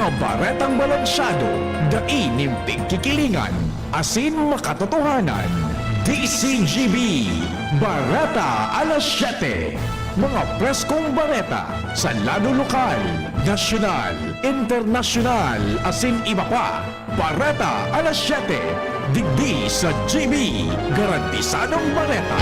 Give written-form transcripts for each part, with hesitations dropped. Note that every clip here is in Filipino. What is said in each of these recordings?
Mga baretang balansyado, dainimpig kikilingan, asin makatotohanan. DCGB, Bareta alas 7. Mga preskong bareta sa lado lokal, nasyonal, internasyonal, asin iba pa. Bareta alas 7. Digdi sa GB, garantisadong bareta.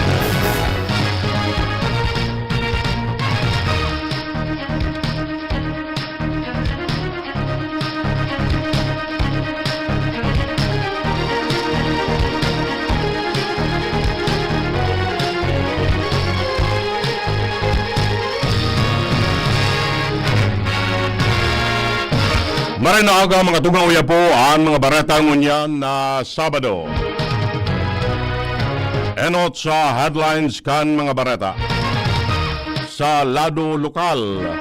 Maray na aga mga tungaw ya po ang mga baretang unyan na Sabado. Enot sa headlines kan mga bareta. Sa lado lokal,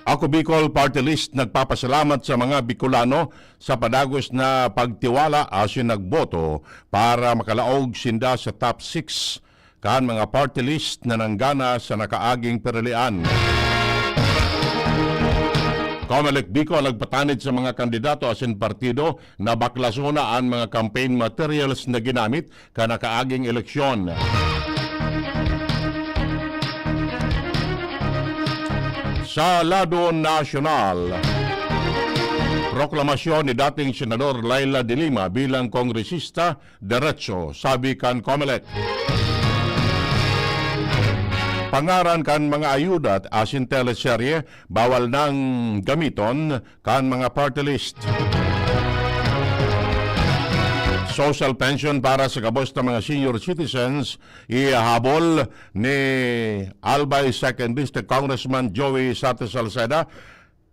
Ako Bicol Party List nagpapasalamat sa mga Bicolano sa padagos na pagtiwala asin nagboto para makalaog sinda sa top 6 kan mga party list na nanggana sa nakaaging perilian. Comelec Bicol nagpatanid sa mga kandidato asin partido na baklasona ang mga campaign materials na ginamit ka nakaaging eleksyon. Sa lado nasyonal, proklamasyon ni dating Senador Laila de Lima bilang kongresista derecho, sabi kan Comelec. Pangaran kan mga ayuda at asin teleserye, bawal nang gamiton kan mga party list. Social pension para sa kabos ng mga senior citizens, ihabol ni Albay 2nd District Congressman Joey Sate Salceda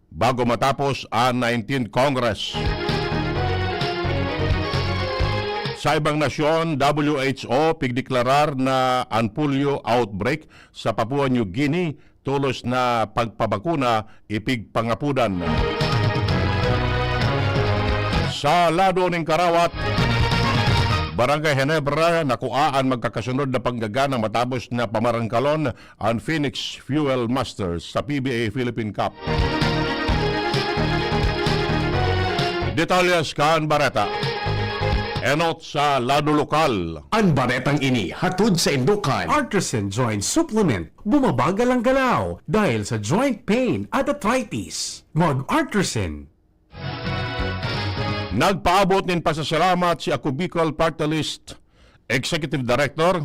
bago matapos ang 19th Congress. Sa ibang nasyon, WHO pigdeklarar na ang polio outbreak sa Papua New Guinea tulos na pagpabakuna ipigpangapudan. Sa lado ng Karawat, Barangay Ginebra nakuhaan magkakasunod na panggagana matapos na pamarangkalon ang Phoenix Fuel Masters sa PBA Philippine Cup. Detalyas kan Bareta. Enot sa lado lokal. Ang baretang ini hatod sa Indukan. Artisan Joint Supplement. Bumabagal ang galaw dahil sa joint pain at arthritis. Mag-Artisan. Nagpaabot nin pasasalamat si Ako Bicol Party List Executive Director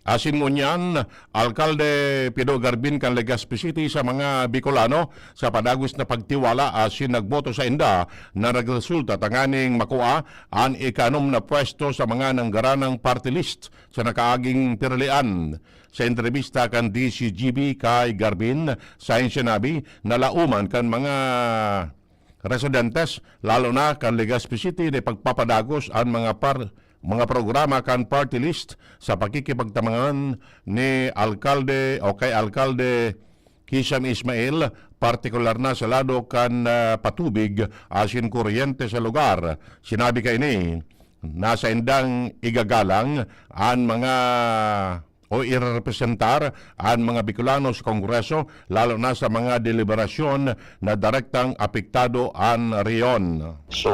asin ngunyan Alkalde Pido Garbin kan Legazpi City sa mga Bicolano sa padagos na pagtiwala asin nagboto sa inda na nagresulta tanganing makuha ang ikanom na pwesto sa mga nanggaranang party list sa nakaaging tiralian. Sa entrevista kan DCGB kay Garbin sa sinabi na lauman kan mga residentes lalo na kan Legazpi City na pagpapadagos ang mga programa kan party list sa pakikipagtamangan ni Alkalde o kay Alkalde Hisham Ismail, partikular na sa lado kan patubig asin kuryente sa lugar. Sinabi kay ni nasa indang igagalang ang mga o irepresentar ang mga Bicolano sa Kongreso lalo na sa mga deliberasyon na direktang apektado ang riyon. So,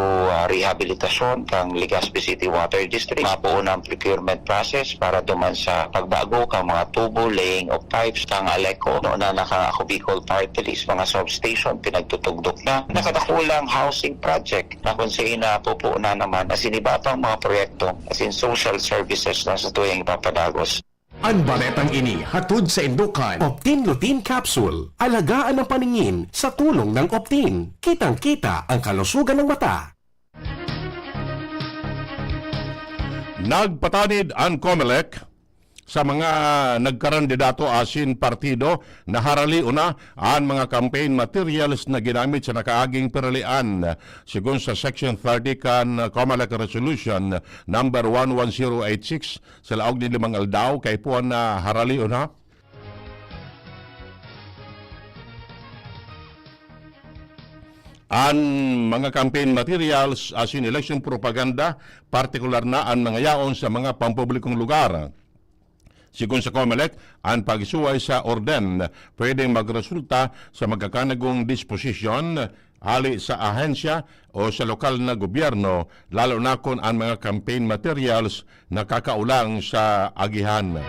rehabilitasyon kang Legazpi City Water District, mapuo ng procurement process para duman sa pagbago kang mga tubo, laying of pipes, kang Aleco, no, na naka-Ako Bicol Party List, mga substation, pinagtutugdok na. Nakadakulang housing project na kung saan na pupuo na naman as iba pang mga proyekto as in social services na sa tuyang ipapadagos. Ang baretang ini hatod sa Indukan. Optin Lutein Capsule. Alagaan ang paningin sa tulong ng Optin. Kitang-kita ang kalusugan ng mata. Nagpatanid ang Comelec sa mga nagkarandidato asin partido na harali una ang mga campaign materials na ginamit sa nakaaging peralian. Sigun sa Section 30 kan Comelec Resolution number 11086 sa laog ni Limang Aldaw kay puan na harali una. Ang mga campaign materials asin election propaganda, partikular na ang mga yaon sa mga pampublikong lugar. Sigun sa COMELEC, ang pagsuway sa orden pwedeng magresulta sa magkakanagong disposisyon ali sa ahensya o sa lokal na gobyerno, lalo na kung ang mga campaign materials na kakaulang sa agihan.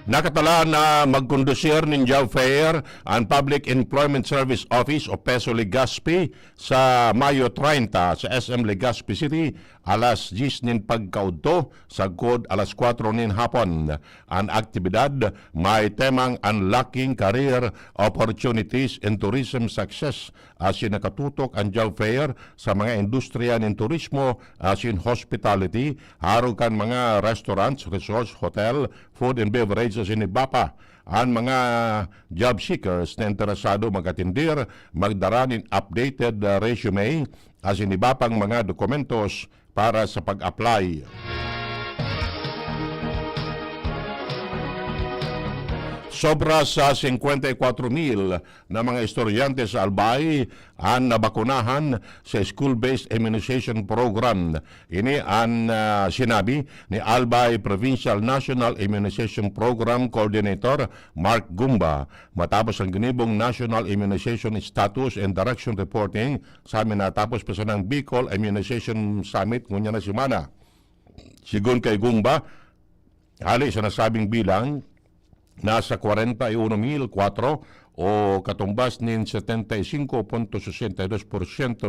Nakatala na magkondusir ng job fair ang Public Employment Service Office o PESO Legazpi sa Mayo 30 sa SM Legazpi City alas 10 nin pagkaudto sa good alas 4 nin hapon. Ang aktibidad may temang Unlocking Career Opportunities in Tourism Success as in nakatutok ang job fair sa mga industriya ng turismo as in hospitality, harukan mga restaurants, resorts, hotel, food and beverages in Ibapa. Ang mga job seekers na interesado magatindir, magdara ng updated resume as in Ibapang mga dokumentos para sa pag-apply. Sobra sa 54,000 na mga estudyante sa Albay ang nabakunahan sa school-based immunization program. Ini ang sinabi ni Albay Provincial National Immunization Program Coordinator Mark Gumba matapos ang ginibong National Immunization Status and Direction Reporting sa amin natapos pa sa ng Bicol Immunization Summit ngunya na simana. Sigun kay Gumba, hali sa nasabing bilang nasa 41,004 o katumbas nin 75.62%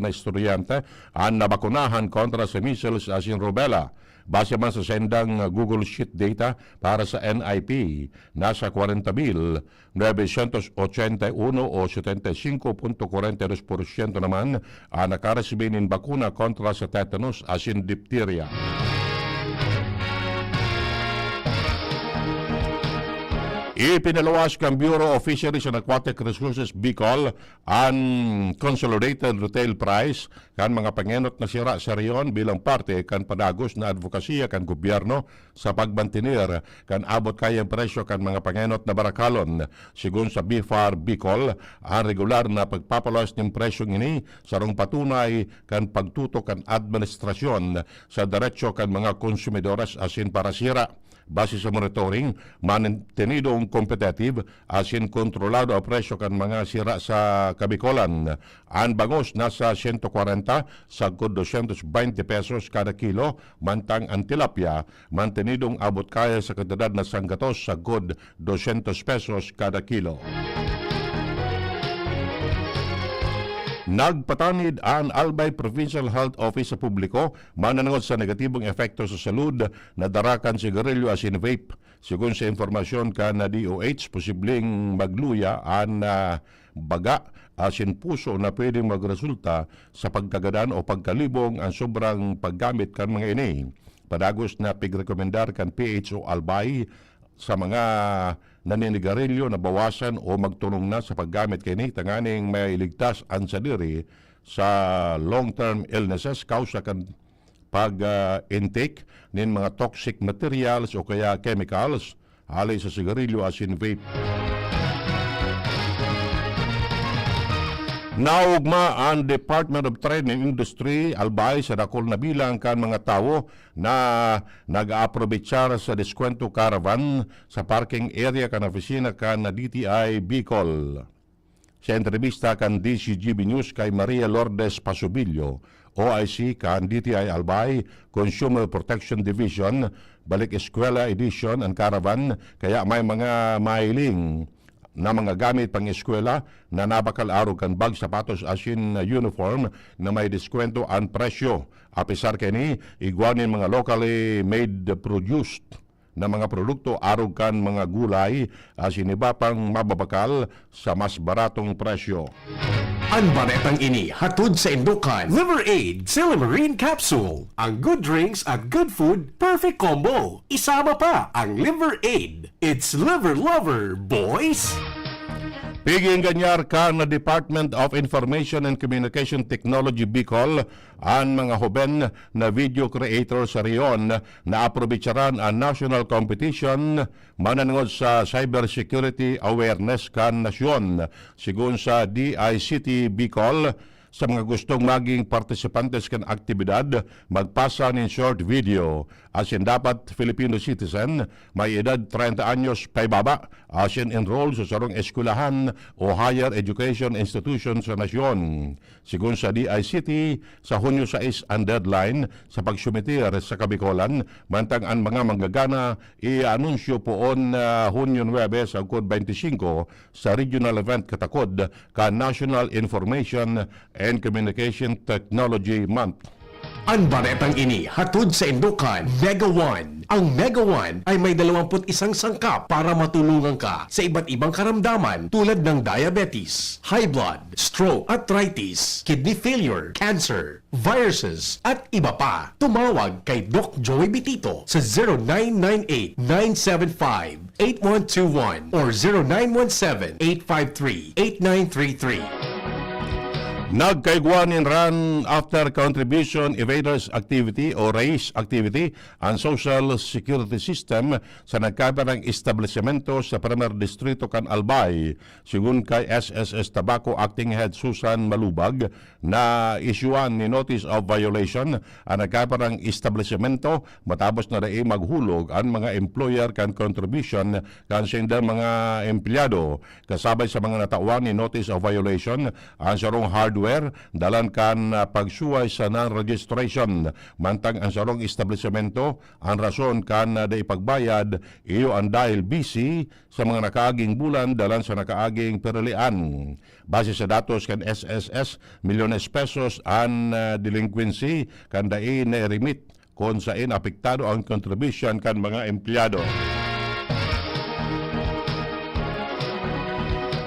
na estudyante ang nabakunahan kontra sa measles as in rubella. Base man sa sendang Google Sheet data para sa NIP, nasa 40,981 o 75.42% naman ang nakaresibe ng bakuna kontra sa tetanus as in diphtheria. Ipinalawas kang Bureau of Fisheries and Aquatic Resources Bicol ang consolidated retail price kan mga pangenot na sira sa riyon bilang parte kan padagos na advokasya kan gobyerno sa pagbantinir kan abot kayang presyo kan mga pangenot na barakalon. Sigun sa BFAR Bicol, ang regular na pagpapalas ng presyong ini sarong patunay kan pagtutok kan administrasyon sa diretsyo kan mga konsumidores asin para sira. Base sa monitoring, mantenidong competitive as in kontrolado ang presyo kan mga sira sa Kabikolan. Ang bangos nasa 140 sa 220 pesos kada kilo, mantang ang tilapia mantenidong abot kaya sa kantidad na sanggatos sa 200 pesos kada kilo. Nagpatanid ang Albay Provincial Health Office sa publiko mananagot sa negatibong epekto sa salud na darakan sigarilyo as in vape. Sigun sa informasyon ka na DOH, posibleng magluya ang baga as in puso na pwedeng magresulta sa pagkagadan o pagkalibong ang sobrang paggamit kan mga ini. Padagos na pigrekomendar kan PHO Albay sa mga naninigarilyo na bawasan o magtunong na sa paggamit kini tanganing may ligtas ang sadiri sa long-term illnesses kausa kan pag-intake nin mga toxic materials o kaya chemicals halin sa sigarilyo as in vape. Naugma ang Department of Trade and Industry Albay sa dakol na bilang kan mga tao na nag-aprobitsar sa diskwento caravan sa parking area kan opisina kan na DTI Bicol. Sa entrevista kan DCGB News kay Maria Lourdes Pasubilyo, OIC kan DTI Albay Consumer Protection Division, Balik Eskwela Edition ang caravan, kaya may mga mahiling na mga gamit pang eskwela na nabakal araw kan bag, sapatos asin uniform na may diskwento ang presyo. Apisar kini, igwanin mga locally made produced na mga produkto araw kan mga gulay asin iba pang mababakal sa mas baratong presyo. Ang baretang ini hatod sa Indukan. Liver Aid Silimarine Capsule. Ang good drinks at good food, perfect combo. Isama pa ang Liver Aid. It's liver lover, boys! Piging ganyar ka na Department of Information and Communication Technology Bicol ang mga hoben na video creator sa riyon na aprobitsaran ang national competition mananangod sa cybersecurity awareness kan nasyon. Sigun sa DICT Bicol, sa mga gustong maging partisipantes kan aktibidad, magpasa ng short video. Asin dapat Filipino citizen, may edad 30 anyos pa ibaba, asin enroll sa sarong eskwelahan o higher education institution sa nasyon. Sigun sa DICT, sa Hunyo 6 ang deadline sa pagsumitir sa Kabikolan, mantang ang mga manggagana i-anunsyo poon Hunyo 9 sa 25 sa regional event katakod ka National Information and Communication Technology Month. Ang baretang ini hatod sa Indukan Mega One. Ang Mega One ay may 21 sangkap para matulungan ka sa iba't ibang karamdaman tulad ng diabetes, high blood, stroke, arthritis, kidney failure, cancer, viruses, at iba pa. Tumawag kay Doc Joey Bitito sa 0998-975-8121 or 0917-853-8933. Nagkaigwanin ran after contribution evaders activity o RACE activity ang social security system sa nagkabarang establishmento sa Primer Distrito kan Albay. Sigun kay SSS Tabaco Acting Head Susan Malubag na isyuan ni notice of violation ang nagkabarang establishmento matapos na dai maghulog ang mga employer kan contribution kan sindang mga empleyado. Kasabay sa mga natawan ni notice of violation ang sarong hardware dalan kan pagsuway sa non-registration mantang ang sarong establishmento ang rason kan da ipagbayad iyo ang dahil busy sa mga nakaaging bulan dalan sa nakaaging peralian. Base sa datos kan SSS, milyones pesos ang delinquency kan dai na remit kung saan apektado ang contribution kan mga empleyado.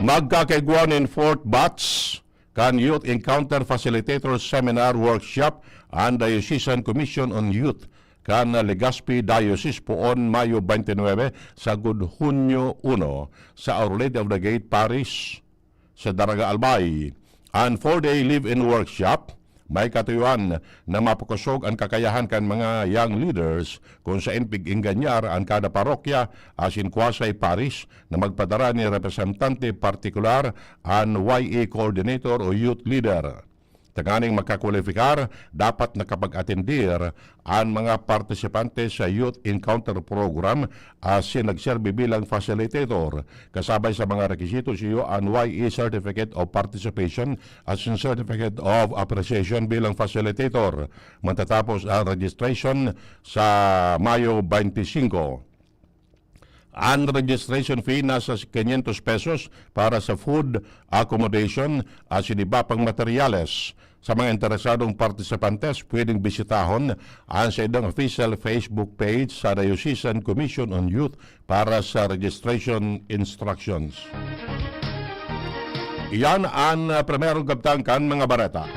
Magkakaigwan in Fort Batch kan Youth Encounter Facilitator Seminar Workshop ang Diocesan Commission on Youth kan Legazpi Diocese poon Mayo 29 sa Hunyo 1 sa Our Lady of the Gate Parish sa Daraga Albay. Ang 4-day live-in workshop may katuyuan na mapakusog ang kakayahan kan mga young leaders kung saan pig-inganyar ang kada parokya asin kwasay parish na magpadara ni representante partikular ang YA coordinator o youth leader. Tanganing makakwalifikar, dapat nakapag-atendir ang mga partisipante sa Youth Encounter Program asin nagserbi bilang facilitator. Kasabay sa mga rekisitos iyo ang YE Certificate of Participation asin Certificate of Appreciation bilang facilitator. Matatapos ang registration sa Mayo 25. Ang registration fee nasa 500 pesos para sa food, accommodation at iba pang materyales. Sa mga interesadong partisipantes, pwedeng bisitahon ang sa idang official Facebook page sa Diocesan Commission on Youth para sa registration instructions. Iyan ang primerong gabtangkan mga bareta.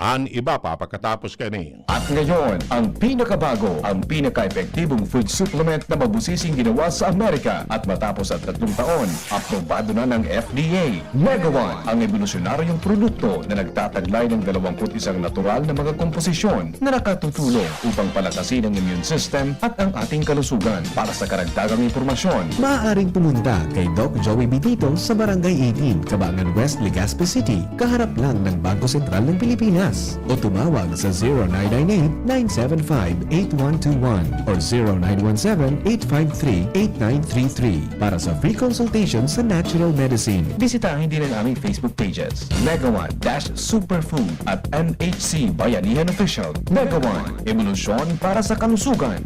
Ang iba pa pagkatapos kani. At ngayon, ang pinakabago, ang pinaka-epektibong food supplement na mabusising ginawa sa Amerika at matapos ang 3 taon, aprobado na ng FDA. Mega One, ang evolusyonaryong produkto na nagtataglay ng 21 natural na mga komposisyon na nakatutulong upang palakasin ang immune system at ang ating kalusugan. Para sa karagdagang impormasyon, maaaring pumunta kay Doc Joey Bitito sa Barangay 18, Cabangan West, Legazpi City, kaharap lang ng Bangko Sentral ng Pilipinas. O tumawag sa 0998-975-8121 or 0917-853-8933 para sa free consultation sa natural medicine. Bisitahin din ang aming Facebook pages, Mega One-Superfood at MHC Bayanihan Official. Mega One, evolusyon para sa kalusugan.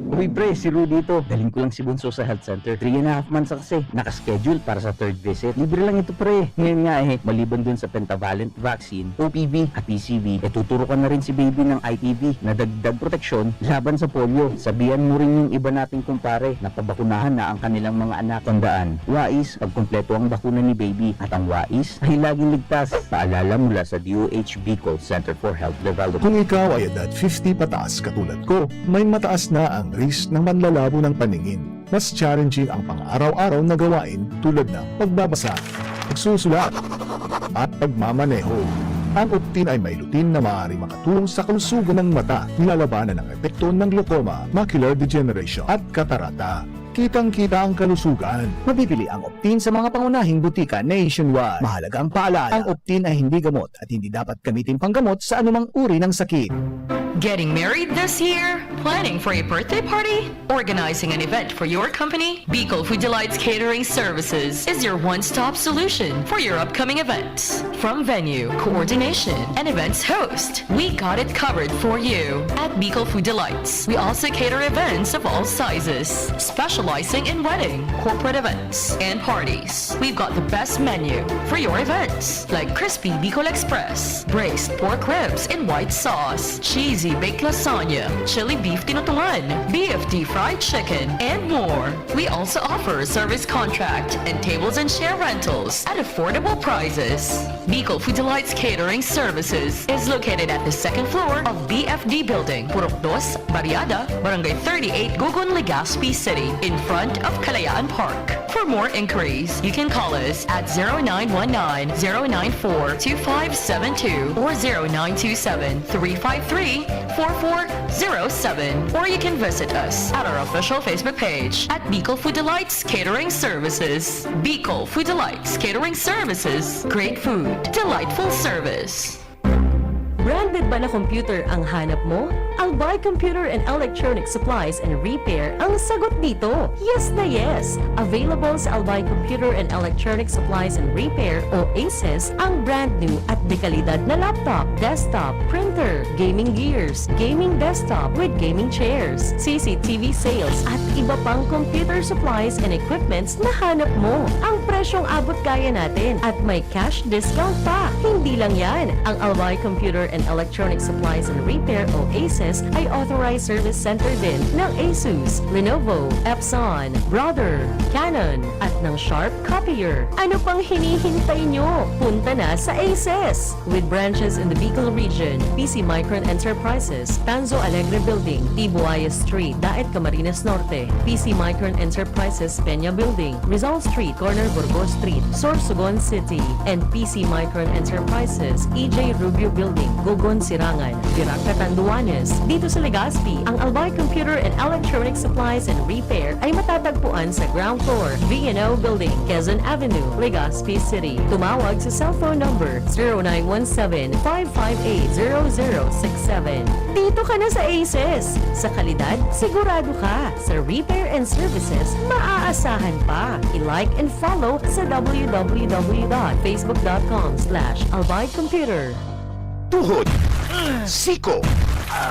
Uy pre, si Ru dito. Daling ko lang si Bunso sa health center. 3.5 months na kasi. Nakaschedule para sa 3rd visit. Libre lang ito pre. Ngayon nga maliban dun sa pentavalent vaccine, OPV at PCV, tuturo ka na rin si baby ng IPV na dagdag proteksyon laban sa polio. Sabihan mo rin yung iba nating kumpare na pabakunahan na ang kanilang mga anak. Tandaan, wais pag kumpleto ang bakuna ni baby at ang wais ay laging ligtas. Paalala mula sa DOH Bicol Center for Health Development. Kung ikaw ay edad 50 pataas katulad ko, may mataas na ang risk ng manlalabo ng paningin. Mas challenging ang pang-araw-araw na gawain tulad ng pagbabasa, pagsusulat, at pagmamaneho. Ang Optin ay may lutin na maaaring makatulong sa kalusugan ng mata, nilalabanan ng epekto ng glaucoma, macular degeneration at katarata. kitang-kita ang kalusugan. Mabibili ang Optin sa mga pangunahing butika nationwide. Mahalagang paalala, ang Optin ay hindi gamot at hindi dapat gamitin panggamot sa anumang uri ng sakit. Getting married this year? Planning for a birthday party? Organizing an event for your company? Bicol Food Delights Catering Services is your one-stop solution for your upcoming events. From venue, coordination, and events host, we got it covered for you. At Bicol Food Delights, we also cater events of all sizes, specializing in wedding, corporate events, and parties. We've got the best menu for your events, like crispy Bicol Express, braised pork ribs in white sauce, cheesy baked lasagna, chili beef tinutungan, BFD fried chicken, and more. We also offer a service contract and tables and chair rentals at affordable prices. Bicol Food Delights Catering Services is located at the second floor of BFD Building, Purok 2, Barriada, Barangay 38, Gugun, Legazpi City, in front of Kalayaan Park. For more inquiries, you can call us at 0919-094-2572 or 0927-353-4407, or you can visit us at our official Facebook page at Bicol Food Delights Catering Services. Bicol Food Delights Catering Services. Great food, delightful service. Branded ba na computer ang hanap mo? Albay Computer and Electronic Supplies and Repair ang sagot dito. Yes na yes! Available sa Albay Computer and Electronic Supplies and Repair o ACES ang brand new at dekalidad na laptop, desktop, printer, gaming gears, gaming desktop with gaming chairs, CCTV sales at iba pang computer supplies and equipments na hanap mo. Ang presyong abot kaya natin at may cash discount pa. Hindi lang yan. Ang Albay Computer and Electronic Supplies and Repair o ACES ay authorized service center din ng ASUS, Lenovo, Epson, Brother, Canon at ng Sharp Copier. Ano pang hinihintay nyo? Punta na sa ACES! With branches in the Bicol region, PC Micron Enterprises, Tanzo Alegre Building, Tibuaya Street, Daet Camarines Norte, PC Micron Enterprises, Peña Building, Rizal Street, Corner Burgos Street, Sorsogon City, and PC Micron Enterprises, EJ Rubio Building, Gogon Sirangan, Virac Catanduanes. Dito sa Legazpi, ang Albay Computer and Electronic Supplies and Repair ay matatagpuan sa ground floor, V&O Building, Quezon Avenue, Legazpi City. Tumawag sa cellphone number 0917-558-0067. Dito ka na sa ACES. Sa kalidad, sigurado ka. Sa repair and services, maaasahan pa. I-like and follow sa www.facebook.com/albaycomputer. Tuhod, siko,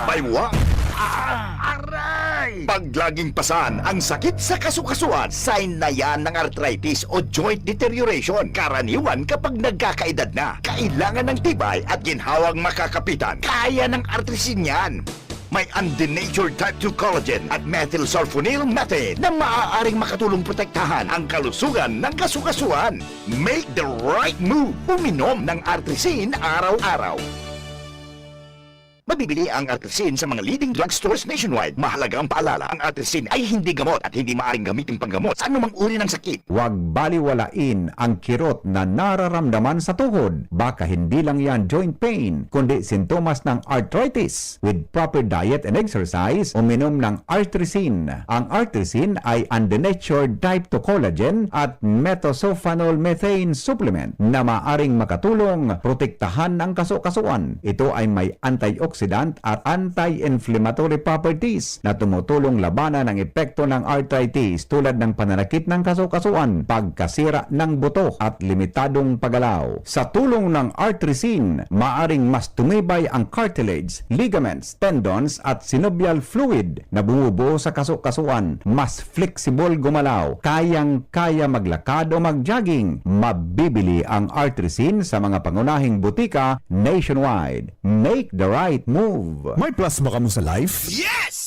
baywa, aray! Pag laging pasan ang sakit sa kasukasuan, sign na yan ng arthritis o joint deterioration. Karaniwan kapag nagkakaedad na, kailangan ng tibay at ginhawang makakapitan. Kaya ng artrisin yan. May undenatured type 2 collagen at methylsulfonyl methane na maaaring makatulong protektahan ang kalusugan ng kasukasuan. Make the right move. Uminom ng artrisin araw-araw. Mabibili ang artrisin sa mga leading drugstores nationwide. Mahalaga ang paalala, ang artrisin ay hindi gamot at hindi maaaring gamitin panggamot sa anumang uri ng sakit. Huwag baliwalain ang kirot na nararamdaman sa tuhod. Baka hindi lang yan joint pain, kundi sintomas ng arthritis. With proper diet and exercise, uminom ng artrisin. Ang artrisin ay undenatured type 2 collagen at methylsulfonyl methane supplement na maaring makatulong protektahan ang kasukasuan. Ito ay may antioxidant at anti-inflammatory properties na tumutulong labanan ang epekto ng arthritis tulad ng pananakit ng kasukasuan, pagkasira ng buto at limitadong paggalaw. Sa tulong ng artrisin, maaring mas tumibay ang cartilage, ligaments, tendons at synovial fluid na bumubuo sa kasukasuan. Mas flexible gumalaw, kayang-kaya maglakad o mag-jogging. Mabibili ang artrisin sa mga pangunahing butika nationwide. Make the right move. May plasma ka mo sa life? Yes!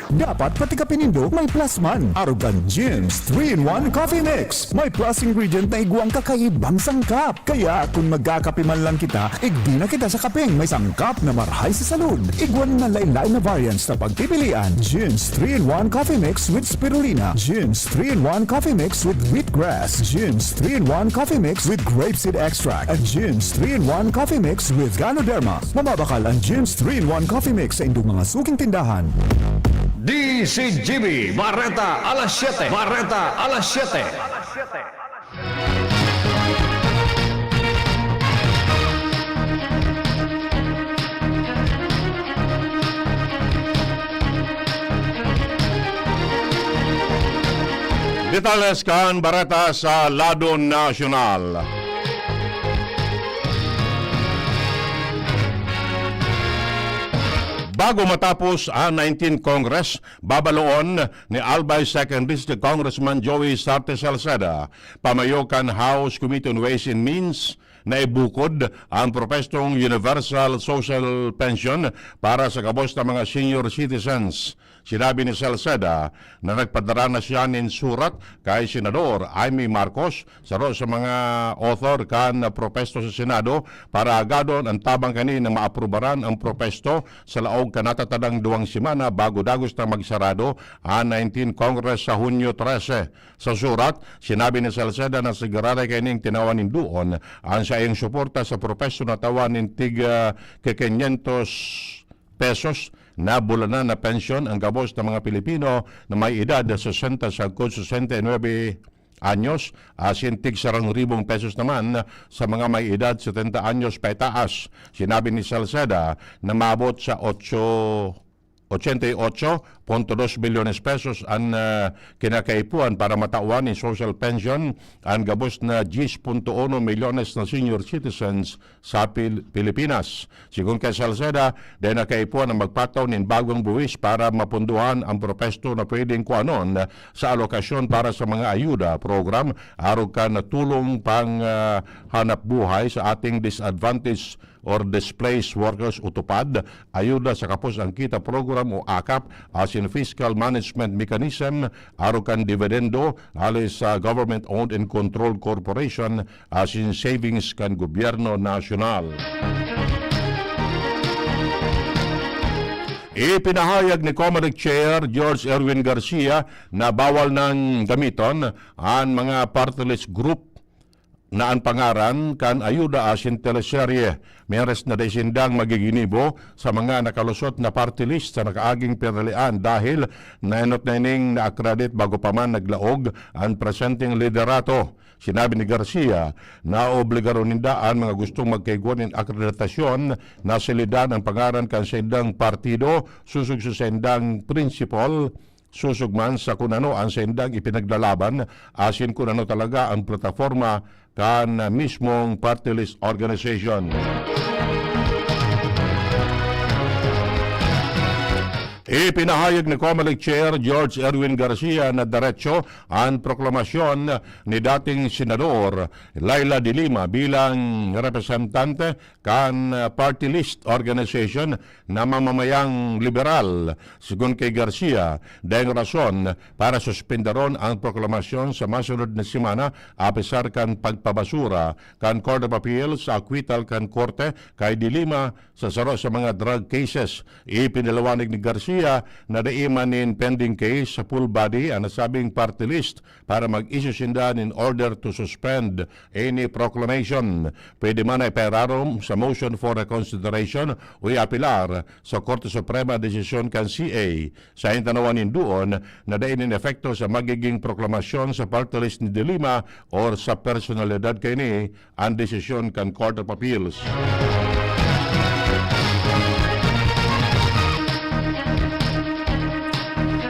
Dapat pati ka pinindo, may plasman. Arrogant Gyms 3-in-1 Coffee Mix. May plus ingredient na iguang kakaibang sangkap. Kaya kung magkakape man lang kita, igdi na kita sa kapeng may sangkap na marhay sa salud. Iguan na lain-lain na variants na pagpipilian. Gyms 3-in-1 Coffee Mix with Spirulina. Gyms 3-in-1 Coffee Mix with Wheatgrass. Gyms 3-in-1 Coffee Mix with Grapeseed Extract. At Gyms 3-in-1 Coffee Mix with Ganoderma. Mamabakal ang Gyms 3-in-1 Coffee Mix sa indong mga suking tindahan. DCGB Barreta alas 7. Barreta alas 7. Detalles kan Barata sa Lado Nacional. Bago matapos ang 19th Congress, babaloon ni Albay 2nd District Congressman Joey Sarte Salceda, pamayokan House Committee on Ways and Means na ibukod ang propestong Universal Social Pension para sa kabos ng mga senior citizens. Sinabi ni Salceda na nagpadara na siya ng surat kay Senador Amy Marcos sa mga author kan propesto sa Senado para agadon ang tabang kani na maaprubaran ang propesto sa laog kanatatadang 2 semana bago dagos na magsarado ang 19 Congress sa Hunyo 13. Sa surat, sinabi ni Salceda na sigurado kaning tinawanin doon ang sa iyong suporta sa propesto na tawanin tiga 500 pesos na bulanan na pensyon ang gabos ng mga Pilipino na may edad na 60 sa 69 anyos, asin tig 1,000 pesos naman sa mga may edad 70 anyos paitaas. Sinabi ni Salceda na maabot sa 88.2 bilyones pesos ang kinakaipuan para matawan ni social pension ang gabos na 10.1 milyones na senior citizens sa Pilipinas. Sigun kay Salceda, dahil nakaipuan ang magpataw ng bagong buwis para mapunduhan ang propesto na pwedeng kuanon sa alokasyon para sa mga ayuda program arog ka na tulong pang hanap buhay sa ating disadvantaged or displaced workers utupad, ayuda sa kapos ang kita program o AKAP as in fiscal management mechanism, arukan dividendo alis sa government-owned and controlled corporation as in savings kan gobyerno nasyonal. Ipinahayag ni Comelec Chair George Erwin Garcia na bawal ng gamiton ang mga party list group na ang pangaran kan ayuda asin teleserye. Meres na desindang magiginibo sa mga nakalusot na party list sa nakaaging pinalian dahil nainot na ining na-accredit bago pa man naglaog ang presenting liderato. Sinabi ni Garcia na obligaron ninda ang mga gustong magkaiguan ng akreditasyon na silidan ang pangaran kan sendang partido susug sa sendang principal susugman sa kunano ang sendang ipinaglalaban asin kunano talaga ang plataforma kan mismong party list organization. Ipinahayag ni Comelec Chair George Erwin Garcia na diretso ang proklamasyon ni dating Senador Laila de Lima bilang representante kan party list organization na mamamayang liberal. Sigun kay Garcia, dahil rason para suspendaron ang proklamasyon sa masunod na semana apesar kan pagpabasura kan Court of Appeals sa acquittal kan Korte kay de Lima sa saro sa mga drug cases. Ipinalawanig ni Garcia na daiman in pending case sa full body ang nasabing party list para mag-issue sinda in order to suspend any proclamation. Pwede man ay perarom sa motion for reconsideration o iapilar sa Korte Suprema desisyon kan CA. Sa intanawanin doon na dain in efekto sa magiging proklamasyon sa party list ni De Lima or sa personalidad kay ni ang desisyon kan Court of Appeals.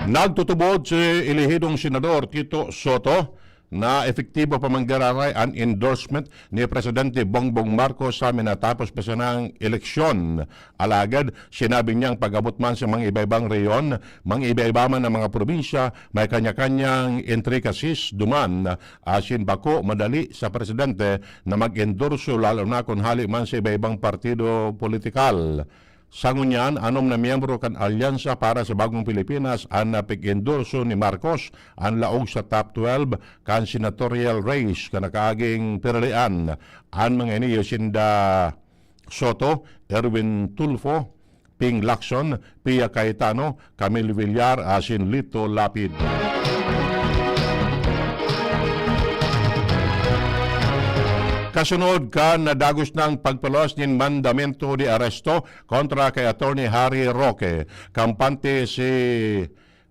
Nagtutubod si ilihidong Senador Tito Soto na efektibo pa manggararay ang endorsement ni Presidente Bongbong Marcos sa minatapos pa siya ng eleksyon. Alagad, sinabi niyang pag-abot man sa mga iba-ibang reyon, mga iba-iba man ng mga probinsya, may kanya-kanyang intricacies duman. Asin bako madali sa Presidente na mag-endorso lalo na kung hali man sa iba-ibang partido politikal. Sangunyan, anom na miyembro kan alyansa para sa Bagong Pilipinas ang napig-endorso ni Marcos ang laog sa top 12 kan senatorial race kan nakaaging piralian. Ang mga iniyo sinda Soto, Erwin Tulfo, Ping Lacson, Pia Cayetano, Camille Villar, asin Lito Lapid. Kasunod kan nadagos ng pagpalos ng mandamento de aresto kontra kay Attorney Harry Roque. Kampante si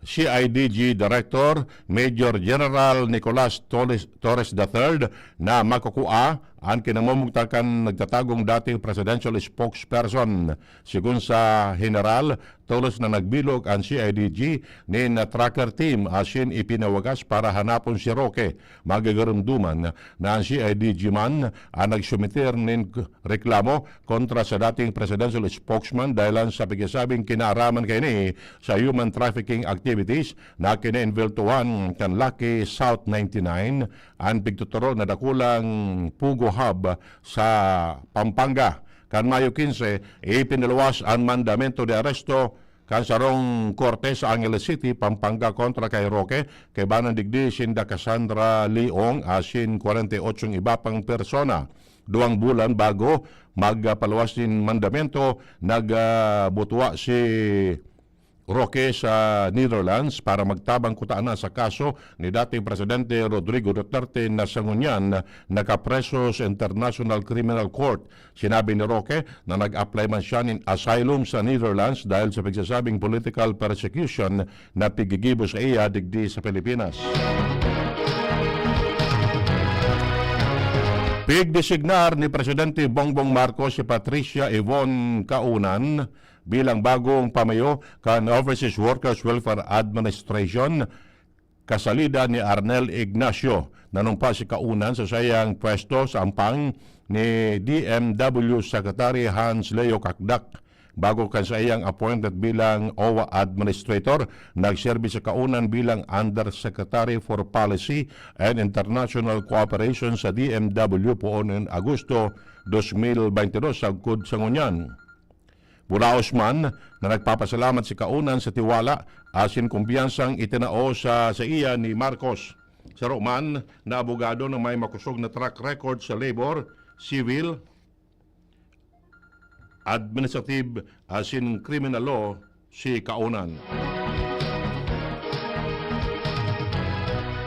CIDG Director Major General Nicolas Torres III na makukua ang kinamumugtakan nagtatagong dating presidential spokesperson. Sigun sa General, tulos na nagbilog ang CIDG ni na tracker team asin ipinawagas para hanapon si Roque. Magagarumduman na ang CIDG man ang nagsumiter ng reklamo kontra sa dating presidential spokesman dahil sa pigasabing kinaaraman kini sa human trafficking activities na kina-inveltuan kan Lucky South 99 ang pigtuturo na dakulang Pugo Hub sa Pampanga. Kan Mayo 15, ipinalawas ang mandamento de aresto kan sarong korte sa Angeles City, Pampanga kontra kay Roque, kay banang digdi sinda Cassandra Leong asin 48 iba pang persona. 2 bulan bago magpalawas din mandamento, nagbutwa si Roque sa Netherlands para magtabang kutaan sa kaso ni dating Presidente Rodrigo Duterte na sangunyan nakapreso sa International Criminal Court. Sinabi ni Roque na nag-apply man siya ng asylum sa Netherlands dahil sa pagsasabing political persecution na pigigibo sa iya digdi sa Pilipinas. Pigdesignar ni Presidente Bongbong Marcos si Patricia Yvonne Kaunan bilang bagong pamayo kan Overseas Workers Welfare Administration, kasalida ni Arnel Ignacio. Nanumpa si Kaunan sa sayang pwesto sa ampang ni DMW Secretary Hans Leo Kakdak. Bago kan sa iyang appointed bilang OWA Administrator, nagserbi sa Kaunan bilang Undersecretary for Policy and International Cooperation sa DMW poon Agosto 2022 sa Kud Sangunyan. Buraos man na nagpapasalamat si Kaunan sa tiwala asin kumpiyansang itinao sa iya ni Marcos. Sa Roman na abogado na may makusog na track record sa labor, civil, administrative asin criminal law si Kaunan.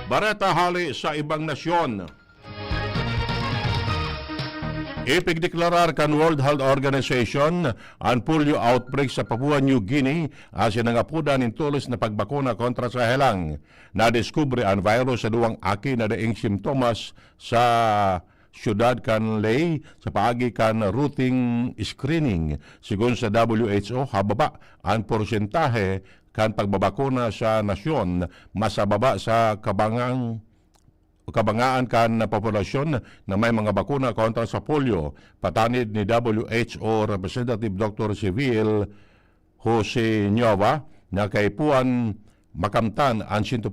Bareta hali sa ibang nasyon. Ipigdeklarar kan World Health Organization ang polio outbreak sa Papua New Guinea asin nangapudan ng tulos na pagbakuna kontra sa helang. Nadiskubre ang virus sa 2 aki na daing simptomas sa syudad kan Ley sa paagi kan routine screening. Sigun sa WHO, hababa ang porsentahe kan pagbabakuna sa nasyon, masababa sa kabangaan kan na populasyon na may mga bakuna kontra sa polio. Patanid ni WHO Representative Dr. Civil Jose Ñova na kay puan makamtan ang 100%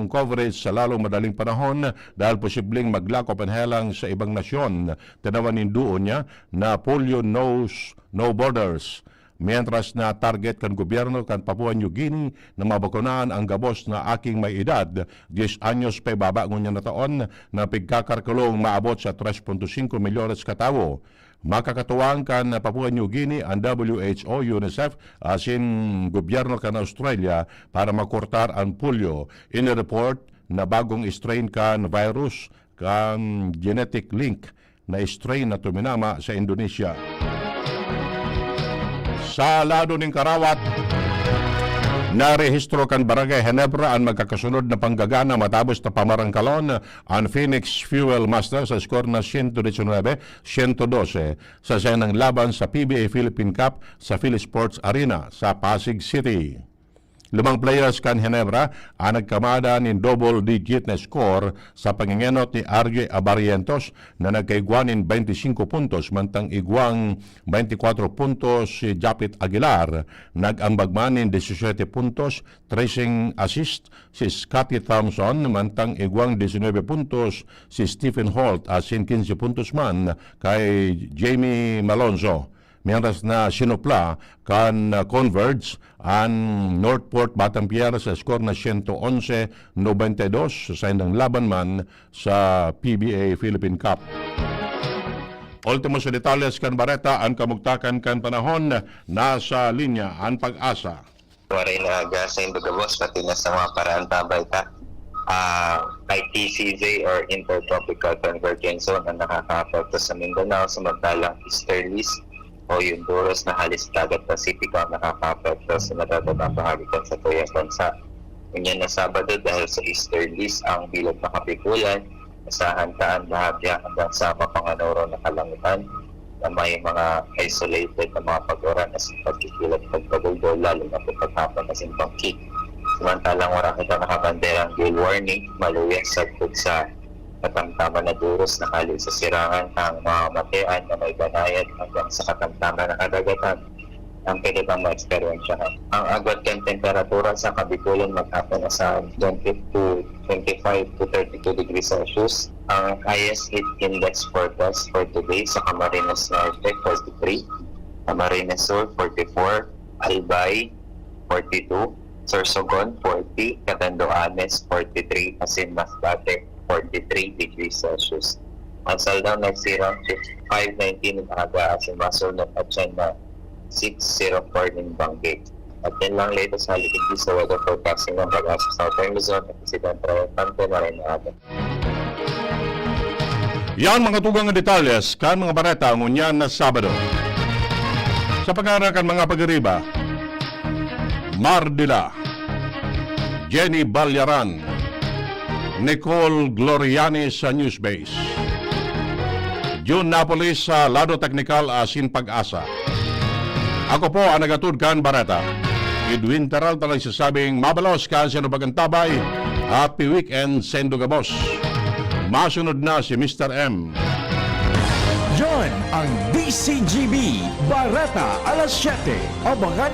coverage sa lalong madaling panahon dahil posibleng maglakop ang helang sa ibang nasyon. Tinawanin doon niya na polio knows no borders. Mientras na target kan gobyerno kan Papua New Guinea na mabakunaan ang gabos na aking may edad 10 anyos pa baba ngunya na taon na pigkakarkulong maabot sa 3.5 milyones katawo. Makakatuwang kan Papua New Guinea ang WHO, UNICEF, asin gobyerno kan Australia para makurtar ang polio. In-report na bagong strain kan virus kan genetic link na strain na tuminama sa Indonesia. Sa lado ng Karawat, narehistro kan Barangay Ginebra ang magkakasunod na panggagana matapos na pamarangkalon ang Phoenix Fuel Master sa skor na 119-112 sa senang laban sa PBA Philippine Cup sa Philisports Arena sa Pasig City. 5 players kan Ginebra ang nagkamada ng double-digit na score sa pangingenot ni RJ Abarientos na nagkaigwanin 25 puntos mantang igwang 24 puntos si Japit Aguilar. Nag-ambagman ng 17 puntos, 13 assist si Scotty Thompson mantang igwang 19 puntos si Stephen Holt asin 15 puntos man kay Jamie Malonzo. Mientras na sinupla kan Converge ang Northport Batampier sa skor na 111-92 sa indang laban man sa PBA Philippine Cup. Ultimo sa detalles kan Bareta ang kamugtakan kan panahon nasa linya ang Pag-asa. Waray na gasa yung bagabos pati na sa mga paraan tabay ka. ITCJ or Intertropical Convergence Zone ang nakakapagto sa Mindanao samantalang easterlies o yung duros na halis dagat Pasipiko ang nakakapekto sa nadadatang bahagi sa tuyang bansa. Ganyan na Sabado dahil sa Easterlies ang bilog na kapikulan, asahan taan bahagya hanggang sa Mapanganoro na kalangitan na may mga isolated na mga pag-ura na sa pagkikilat pagpaguldo lalo na pagkakapon na simbang kick. Samantalang wala kita nakabanderang gale warning, maluyas sagtod sa katamtaman na duros na kali sa sirangan ang mga matean na may banayad hanggang sa katamtaman na kadagatan ang pwede bang ma-experiensyahan. Ang agwat kang temperatura sa Kabikulan maghapon na sa 20 to 25 to 32 degrees Celsius. Ang highest heat index forecast for today sa Camarines Norte 43, Camarines Sur 44, Albay 42, Sorsogon 40, Catanduanes 43, Asin Masbate 43 degrees Celsius. Ang Saldaw nagsirang 5:19 ng aga Asin Masunod at siya na 6:04 ng Banggay. At yan lang latest sa halipin sa weather forecasting ng Pag-asa Southern Luzon at President Tante Marin Aga. Yan mga tugang nga detalyes kan mga bareta ngunyan na Sabado. Sa pagkarakan mga pagariba, Mardila, Jenny Balyaran, Nicole Gloriani sa Newsbase, June Napolis sa Lado Technical asin Pag-asa. Ako po ang nagatudkan bareta. Edwin Taral talang sasabing mabalos ka sa nubagantabay. Happy weekend, Sendo Gabos. Masunod na si Mr. M. John ang DCGB Barata alas 7. Abangan